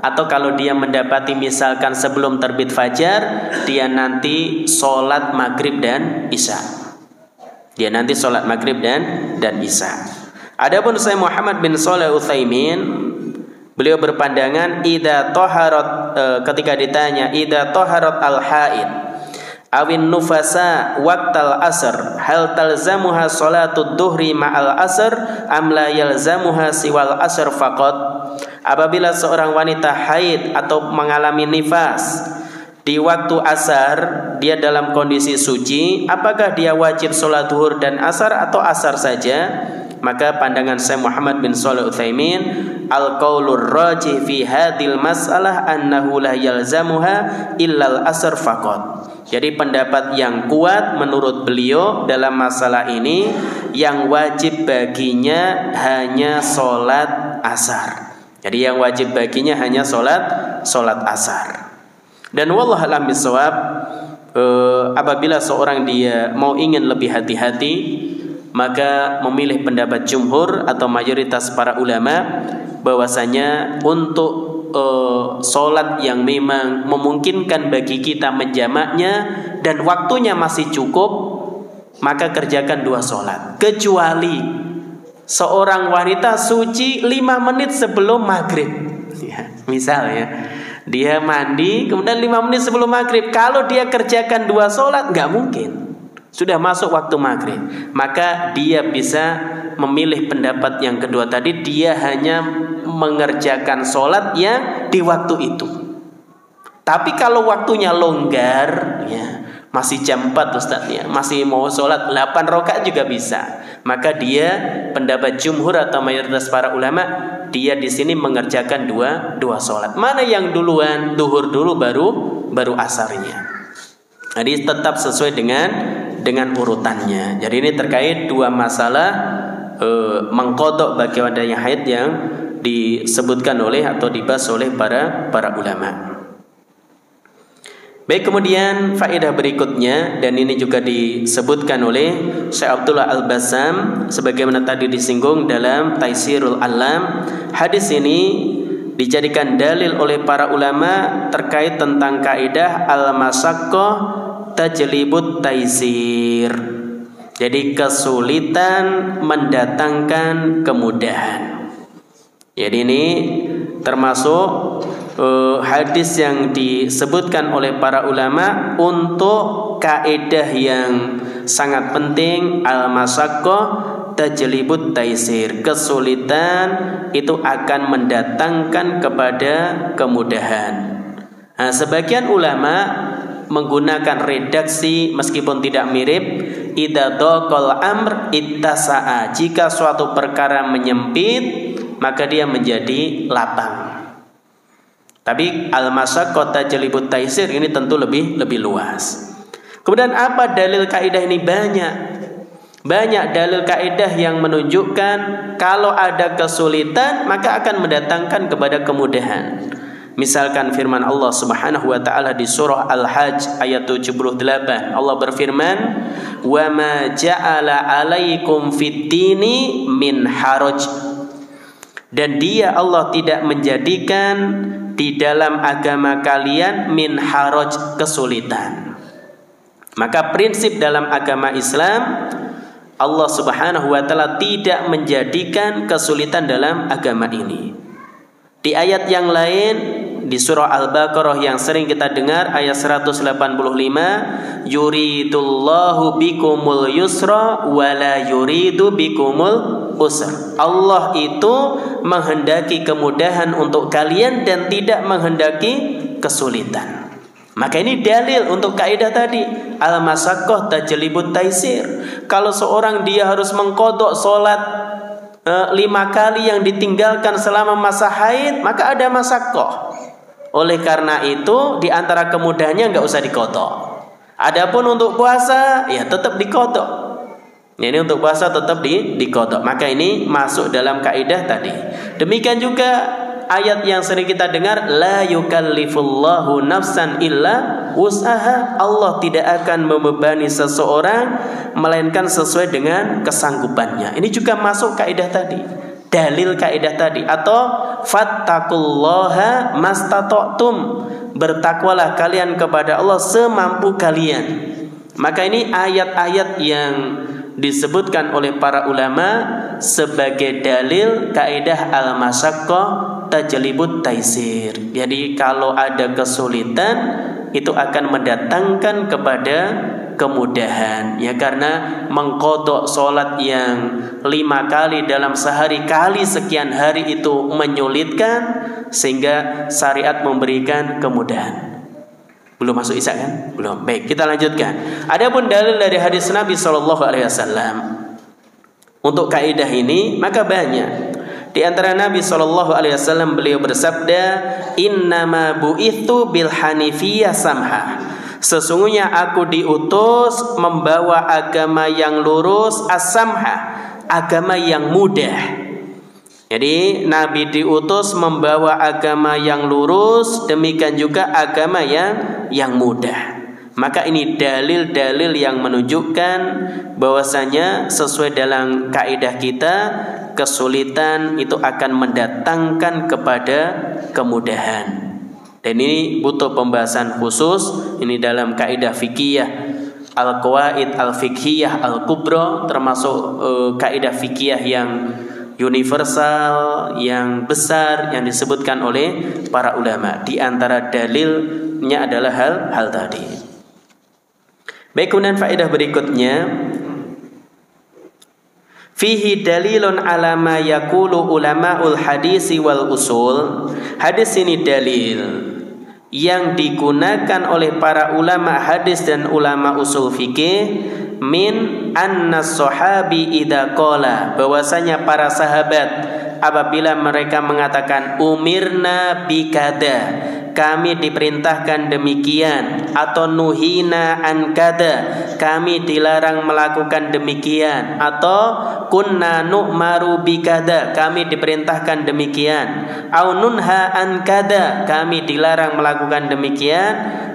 atau kalau dia mendapati misalkan sebelum terbit fajar, dia nanti solat maghrib dan isya. Dia nanti solat maghrib dan isya. Adapun Syekh Muhammad bin Shalih Al-Utsaimin, beliau berpandangan idza taharat, ketika ditanya idza taharat al-haid awin nufasa waqtal asr hal talzamuha salatud duhri ma'al asr am la yalzamuha siwal asr faqat. Apabila seorang wanita haid atau mengalami nifas di waktu asar, dia dalam kondisi suci, apakah dia wajib sholat duhur dan asar atau asar saja? Maka pandangan Syekh Muhammad bin Shalih Al-Utsaimin, al-qaulur rajih fi hadhil mas'alah annahu la yalzamuha illal asr faqat. Jadi pendapat yang kuat menurut beliau dalam masalah ini, yang wajib baginya hanya sholat asar. Jadi yang wajib baginya hanya sholat asar. Dan wallahu a'lam bishawab, apabila seorang dia mau ingin lebih hati-hati, maka memilih pendapat jumhur atau mayoritas para ulama bahwasanya untuk sholat yang memang memungkinkan bagi kita menjamaknya dan waktunya masih cukup, maka kerjakan dua sholat. Kecuali seorang wanita suci 5 menit sebelum maghrib, ya, misalnya dia mandi kemudian 5 menit sebelum maghrib, kalau dia kerjakan dua sholat nggak mungkin, sudah masuk waktu maghrib. Maka dia bisa memilih pendapat yang kedua tadi, dia hanya mengerjakan sholat yang di waktu itu. Tapi kalau waktunya longgar, ya, masih jam 4 Ustaz, ya, masih mau sholat 8 rakaat juga bisa, maka dia pendapat jumhur atau mayoritas para ulama, dia di sini mengerjakan dua sholat. Mana yang duluan? Duhur dulu baru asarnya. Jadi tetap sesuai dengan urutannya. Jadi ini terkait dua masalah mengqadha bagi wanita yang haid yang disebutkan oleh atau dibahas oleh para ulama. Baik, kemudian faedah berikutnya, dan ini juga disebutkan oleh Syekh Abdullah Al-Bassam sebagaimana tadi disinggung dalam Taisirul Alam. Hadis ini dijadikan dalil oleh para ulama terkait tentang kaidah al-masyaqqah tajlibut taisir. Jadi kesulitan mendatangkan kemudahan. Jadi ini termasuk hadis yang disebutkan oleh para ulama untuk kaidah yang sangat penting, al-masyaqqah tajlibut taisir. Kesulitan itu akan mendatangkan kepada kemudahan. Nah, sebagian ulama menggunakan redaksi meskipun tidak mirip, idza dhaqal amr ittasa'a. Jika suatu perkara menyempit, maka dia menjadi lapang. Tapi al-masyaqqah tajlibut taisir ini tentu lebih luas. Kemudian apa dalil kaidah ini? Banyak dalil kaidah yang menunjukkan kalau ada kesulitan maka akan mendatangkan kepada kemudahan. Misalkan firman Allah Subhanahu wa taala di surah Al-Hajj ayat 78. Allah berfirman, "Wa ma ja'ala 'alaikum fid-dini min haraj." Dan Dia Allah tidak menjadikan di dalam agama kalian min haraj, kesulitan. Maka prinsip dalam agama Islam, Allah Subhanahu wa taala tidak menjadikan kesulitan dalam agama ini. Di ayat yang lain di surah Al-Baqarah yang sering kita dengar ayat 185, yuridullahu bikumul yusra wa la yuridu bikumul usra. Allah itu menghendaki kemudahan untuk kalian dan tidak menghendaki kesulitan. Maka ini dalil untuk kaidah tadi, al-masyaqqah tajlibut taisir. Kalau seorang dia harus mengqadha salat 5 kali yang ditinggalkan selama masa haid, maka ada masyaqqah. Oleh karena itu di antara kemudahannya enggak usah diqadha. Adapun untuk puasa ya tetap diqadha. Ini untuk puasa tetap diqadha. Maka ini masuk dalam kaidah tadi. Demikian juga ayat yang sering kita dengar, la yukallifullahu nafsan illa wus'aha. Allah tidak akan membebani seseorang melainkan sesuai dengan kesanggupannya. Ini juga masuk kaidah tadi, dalil kaidah tadi. Atau fattaqullaha mastata'tum, bertakwalah kalian kepada Allah semampu kalian. Maka ini ayat-ayat yang disebutkan oleh para ulama sebagai dalil kaidah al-masyaqqah tajlibut taisir. Jadi kalau ada kesulitan itu akan mendatangkan kepada kemudahan. Ya, karena mengqadha salat yang 5 kali dalam sehari kali sekian hari itu menyulitkan, sehingga syariat memberikan kemudahan. Belum masuk isya kan? Belum. Baik, kita lanjutkan. Adapun dalil dari hadis Nabi SAW untuk kaidah ini maka banyak. Di antara Nabi SAW beliau bersabda, innama bu'ithu bil hanifiyah samha. Sesungguhnya aku diutus membawa agama yang lurus, as-samha, agama yang mudah. Jadi Nabi diutus membawa agama yang lurus, demikian juga agama yang mudah. Maka ini dalil-dalil yang menunjukkan bahwasanya sesuai dalam kaidah kita, kesulitan itu akan mendatangkan kepada kemudahan. Dan ini butuh pembahasan khusus. Ini dalam kaidah fikih al-qawaid al-fiqhiyah al-kubra, termasuk kaidah fikih yang universal, yang besar, yang disebutkan oleh para ulama. Di antara dalilnya adalah hal tadi. Baik, kemudian faedah berikutnya, fihi dalilun ala ma yaqulu ulama'ul hadisi wal usul. Hadis ini dalil yang digunakan oleh para ulama hadis dan ulama usul fikih, min anna sahabi idza qala, bahwasanya para sahabat apabila mereka mengatakan umirna bikada, kami diperintahkan demikian, atau nuhina an kada, kami dilarang melakukan demikian, atau kunna nu'maru bikada, kami diperintahkan demikian, au nunha an kada, kami dilarang melakukan demikian,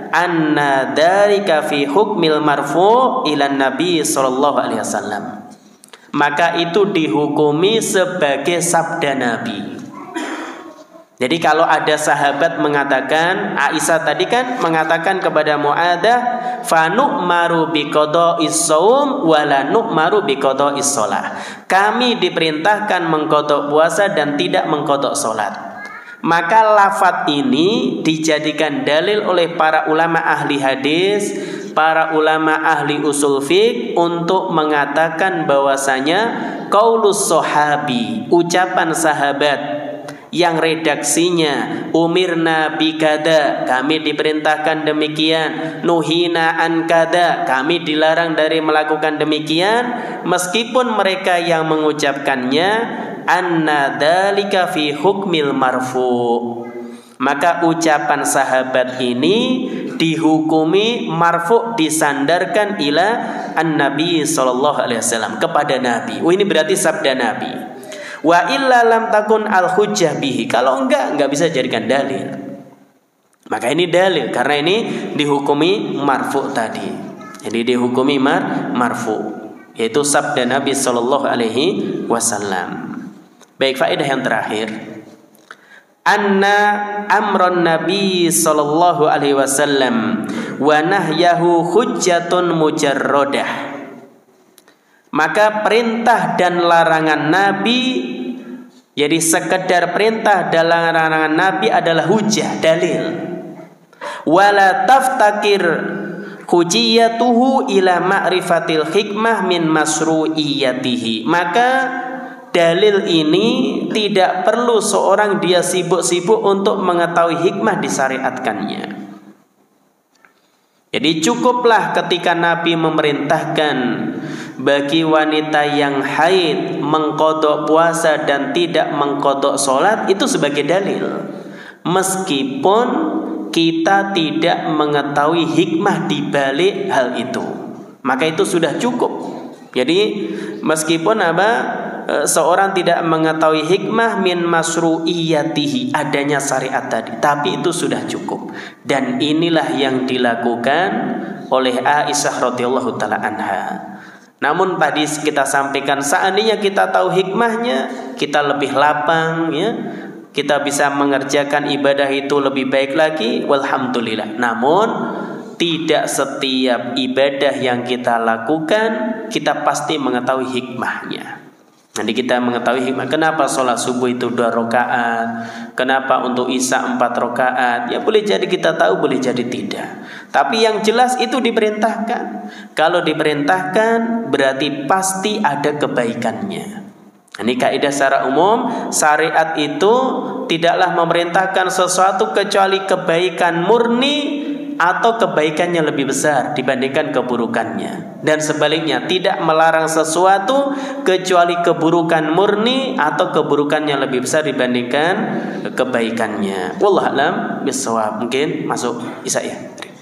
anna dzalika fi hukmil marfu' ila Nabi sallallahu alaihi wasallam, maka itu dihukumi sebagai sabda Nabi. Jadi kalau ada sahabat mengatakan, Aisyah tadi kan mengatakan kepada Mu'adzah, fa nu'maru biqada'is shaum wa la nu'maru biqada'is shalah. Kami diperintahkan mengqada puasa dan tidak mengqada salat. Maka lafaz ini dijadikan dalil oleh para ulama ahli hadis, para ulama ahli usul fiqh untuk mengatakan bahwasanya qaulus sahabi, ucapan sahabat yang redaksinya umirna bikada, kami diperintahkan demikian, nuhina an kada, kami dilarang dari melakukan demikian, meskipun mereka yang mengucapkannya anna dzalika fi hukmil marfu, maka ucapan sahabat ini dihukumi marfu, disandarkan ila an-nabi sallallahu alaihi wasallam, kepada Nabi. Ini berarti sabda Nabi. Wa illa lam takun al hujjah bihi, kalau enggak bisa jadikan dalil. Maka ini dalil karena ini dihukumi marfu tadi. Jadi dihukumi marfu, yaitu sabda Nabi sallallahu alaihi wasallam. Baik, faedah yang terakhir, anna amron Nabi sallallahu alaihi wasallam wa nahyahu hujjatun mujarradah. Maka perintah dan larangan Nabi, jadi sekedar perintah dan larangan Nabi adalah hujjah, dalil. Wala taftakir hujiyatuhu ila ma'rifatil hikmah min masru'iyatihi. Maka dalil ini tidak perlu seorang dia sibuk-sibuk untuk mengetahui hikmah disyariatkannya. Jadi cukuplah ketika Nabi memerintahkan bagi wanita yang haid mengqadha puasa dan tidak mengqadha salat, itu sebagai dalil. Meskipun kita tidak mengetahui hikmah di balik hal itu, maka itu sudah cukup. Jadi meskipun seorang tidak mengetahui hikmah min masru'iyatihi, adanya syariat tadi, tapi itu sudah cukup. Dan inilah yang dilakukan oleh Aisyah radhiyallahu taala anha. Namun tadi kita sampaikan, seandainya kita tahu hikmahnya, kita lebih lapang, ya, kita bisa mengerjakan ibadah itu lebih baik lagi, walhamdulillah. Namun tidak setiap ibadah yang kita lakukan kita pasti mengetahui hikmahnya. Nanti kita mengetahui hikmah, kenapa sholat subuh itu 2 rakaat, kenapa untuk isya 4 rakaat. Ya boleh jadi kita tahu, boleh jadi tidak. Tapi yang jelas itu diperintahkan. Kalau diperintahkan berarti pasti ada kebaikannya. Ini kaidah secara umum, syariat itu tidaklah memerintahkan sesuatu kecuali kebaikan murni atau kebaikannya lebih besar dibandingkan keburukannya. Dan sebaliknya, tidak melarang sesuatu kecuali keburukan murni atau keburukannya lebih besar dibandingkan kebaikannya. Wallahu a'lam bishawab. Mungkin masuk isya ya.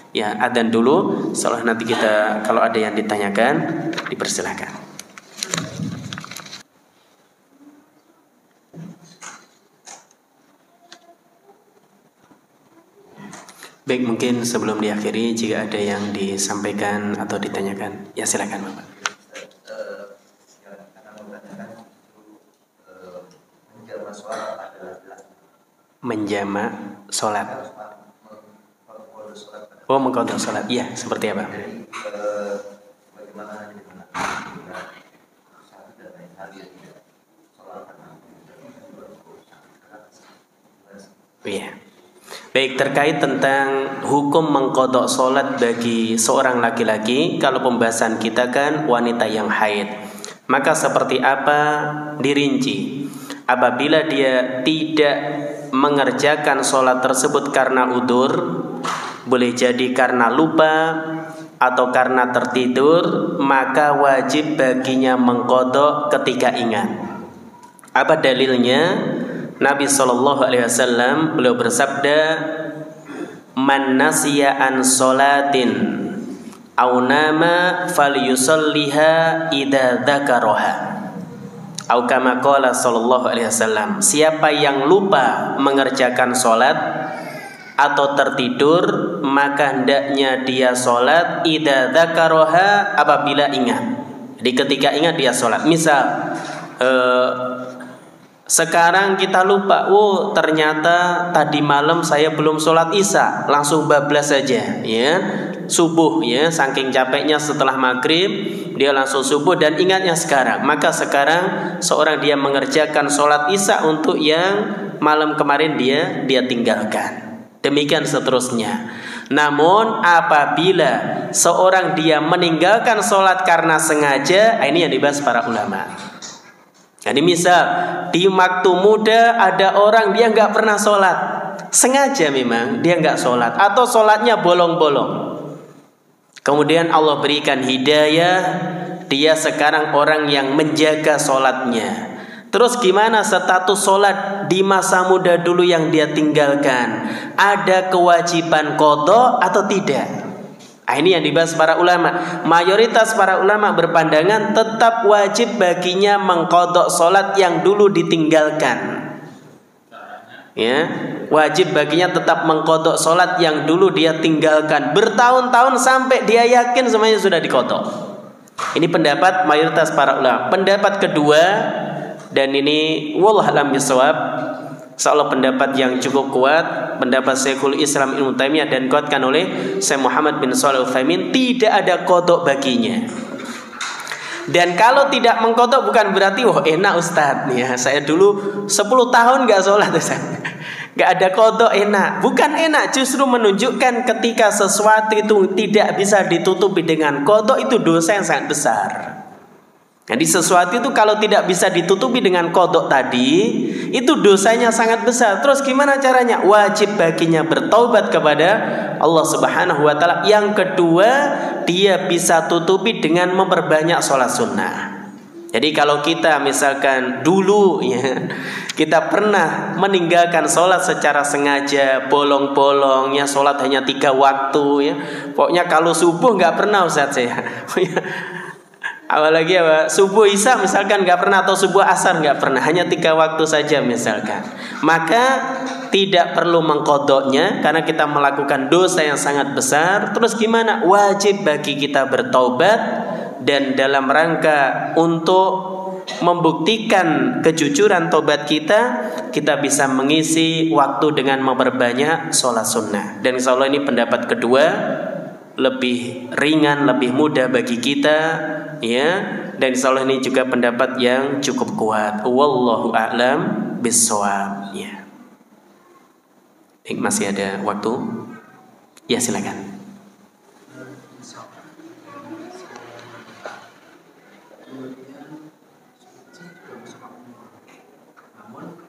Ya, adzan dulu. Setelah nanti kita kalau ada yang ditanyakan dipersilakan. Baik, mungkin sebelum diakhiri jika ada yang disampaikan atau ditanyakan, ya silakan Bapak. Menjama sholat. Oh, mengqadha sholat. Iya, seperti apa? Iya. Baik, terkait tentang hukum mengqadha salat bagi seorang laki-laki, kalau pembahasan kita kan wanita yang haid, maka seperti apa dirinci. Apabila dia tidak mengerjakan salat tersebut karena udzur, boleh jadi karena lupa atau karena tertidur, maka wajib baginya mengqadha ketika ingat. Apa dalilnya? Nabi SAW beliau bersabda, man nasiya an sholatin aw nama falyusalliha idza dzakaraha. Atau kama qala sallallahu alaihi wasallam, siapa yang lupa mengerjakan salat atau tertidur, maka hendaknya dia salat idza dzakaraha, apabila ingat. Jadi ketika ingat dia salat. Misal Sekarang kita lupa, oh ternyata tadi malam saya belum sholat isya, langsung bablas saja, ya, subuh, ya, saking capeknya setelah maghrib dia langsung subuh dan ingatnya sekarang. Maka sekarang seorang dia mengerjakan sholat isya untuk yang malam kemarin dia tinggalkan. Demikian seterusnya. Namun apabila seorang dia meninggalkan sholat karena sengaja, ini yang dibahas para ulama. Jadi misal di waktu muda ada orang dia nggak pernah sholat, sengaja memang dia nggak sholat atau sholatnya bolong-bolong. Kemudian Allah berikan hidayah, dia sekarang orang yang menjaga sholatnya. Terus gimana status sholat di masa muda dulu yang dia tinggalkan? Ada kewajiban qadha atau tidak? Ini yang dibahas para ulama. Mayoritas para ulama berpandangan tetap wajib baginya mengqadha sholat yang dulu ditinggalkan. Ya, wajib baginya tetap mengqadha sholat yang dulu dia tinggalkan bertahun-tahun sampai dia yakin semuanya sudah diqadha. Ini pendapat mayoritas para ulama. Pendapat kedua, dan ini wallahu a'lam bishawab, insyaallah pendapat yang cukup kuat, pendapat Syekhul Islam Ibnu Taimiyah dan dikuatkan oleh Syekh Muhammad bin Shalih Al-Utsaimin, tidak ada qadha baginya. Dan kalau tidak mengqadha bukan berarti wah enak Ustaz, ya saya dulu 10 tahun enggak sholat Ustaz, enggak ada qadha enak. Bukan enak, justru menunjukkan ketika sesuatu itu tidak bisa ditutupi dengan qadha itu dosa yang sangat besar. Jadi sesuatu itu kalau tidak bisa ditutupi dengan qadha tadi, itu dosanya sangat besar. Terus gimana caranya? Wajib baginya bertaubat kepada Allah Subhanahu wa taala. Yang kedua, dia bisa tutupi dengan memperbanyak sholat sunnah. Jadi kalau kita misalkan dulu, ya, kita pernah meninggalkan sholat secara sengaja, bolong-bolong, ya, sholat hanya 3 waktu, ya. Pokoknya kalau subuh nggak pernah Ustaz saya. Apalagi subuh isya misalkan nggak pernah, atau subuh asar nggak pernah, hanya 3 waktu saja misalkan, maka tidak perlu mengqadhanya karena kita melakukan dosa yang sangat besar. Terus gimana? Wajib bagi kita bertaubat, dan dalam rangka untuk membuktikan kejujuran taubat kita, kita bisa mengisi waktu dengan memperbanyak sholat sunnah. Dan insya Allah ini pendapat kedua, lebih ringan, lebih mudah bagi kita, ya. Dan insyaallah ini juga pendapat yang cukup kuat. Wallahu a'lam bishawab, ya. Masih ada waktu? Ya, silakan. Namun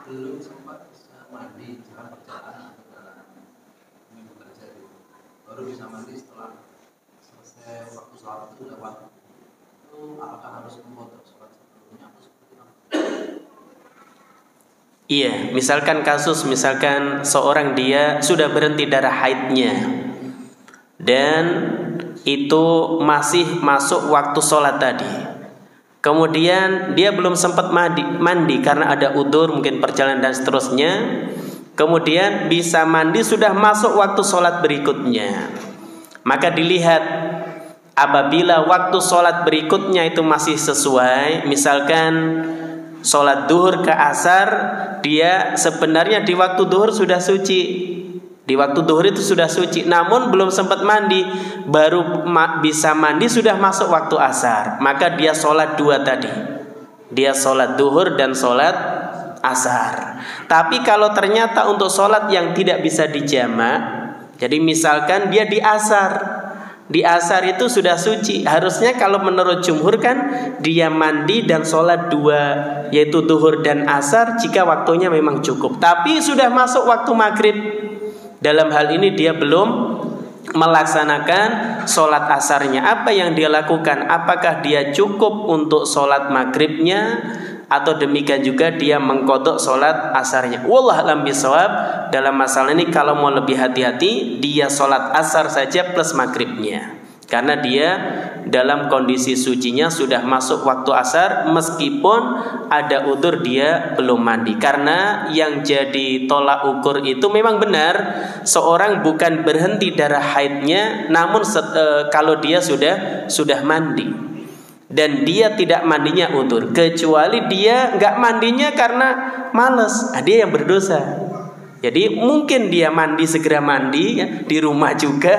belum sempat mandi dalam perjalanan bekerja itu, baru bisa mandi setelah selesai waktu sholat itu lewat. Itu apakah harus mengqadha sholat sebelumnya atau seperti apa? Iya, misalkan seorang dia sudah berhenti darah haidnya dan itu masih masuk waktu sholat tadi. Kemudian dia belum sempat mandi karena ada udzur, mungkin perjalanan dan seterusnya. Kemudian bisa mandi sudah masuk waktu sholat berikutnya. Maka dilihat apabila waktu sholat berikutnya itu masih sesuai, misalkan sholat duhur ke asar, dia sebenarnya di waktu duhur sudah suci, di waktu duhur itu sudah suci, namun belum sempat mandi, baru bisa mandi sudah masuk waktu asar, maka dia sholat 2 tadi, dia sholat duhur dan sholat asar. Tapi kalau ternyata untuk sholat yang tidak bisa dijamak, jadi misalkan dia di asar itu sudah suci, harusnya kalau menurut jumhur kan dia mandi dan sholat 2, yaitu duhur dan asar jika waktunya memang cukup. Tapi sudah masuk waktu maghrib, dalam hal ini dia belum melaksanakan sholat asarnya. Apa yang dia lakukan? Apakah dia cukup untuk sholat maghribnya, atau demikian juga dia mengqadha sholat asarnya? Wallahu a'lam bishawab. Dalam masalah ini kalau mau lebih hati-hati, dia sholat asar saja plus maghribnya, karena dia dalam kondisi sucinya sudah masuk waktu asar, meskipun ada udzur dia belum mandi. Karena yang jadi tolak ukur itu memang benar, seorang bukan berhenti darah haidnya, namun kalau dia sudah mandi. dan dia tidak mandinya udzur, kecuali dia nggak mandinya karena malas, dia yang berdosa. Jadi mungkin dia segera mandi ya, di rumah juga,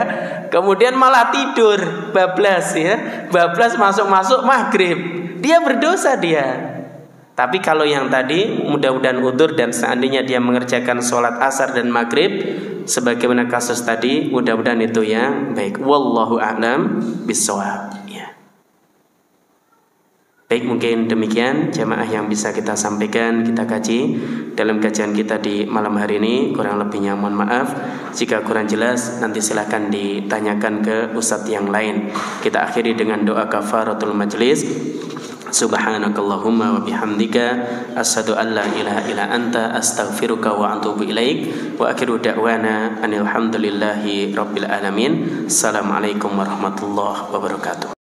kemudian malah tidur bablas ya, bablas masuk maghrib, dia berdosa dia. Tapi kalau yang tadi mudah-mudahan udzur dan seandainya dia mengerjakan sholat asar dan maghrib sebagaimana kasus tadi, mudah-mudahan itu yang baik. Wallahu a'lam bishawab. Baik, mungkin demikian jamaah yang bisa kita sampaikan, kita kaji dalam kajian kita di malam hari ini. Kurang lebihnya mohon maaf. Jika kurang jelas nanti silahkan ditanyakan ke ustadz yang lain. Kita akhiri dengan doa kafaratul majlis. Subhanakallahumma wa bihamdika asyhadu an la ilaha illa anta astaghfiruka wa atubu ilaik. Wa akhiru da'wana anil hamdulillahi rabbil alamin. Assalamualaikum warahmatullahi wabarakatuh.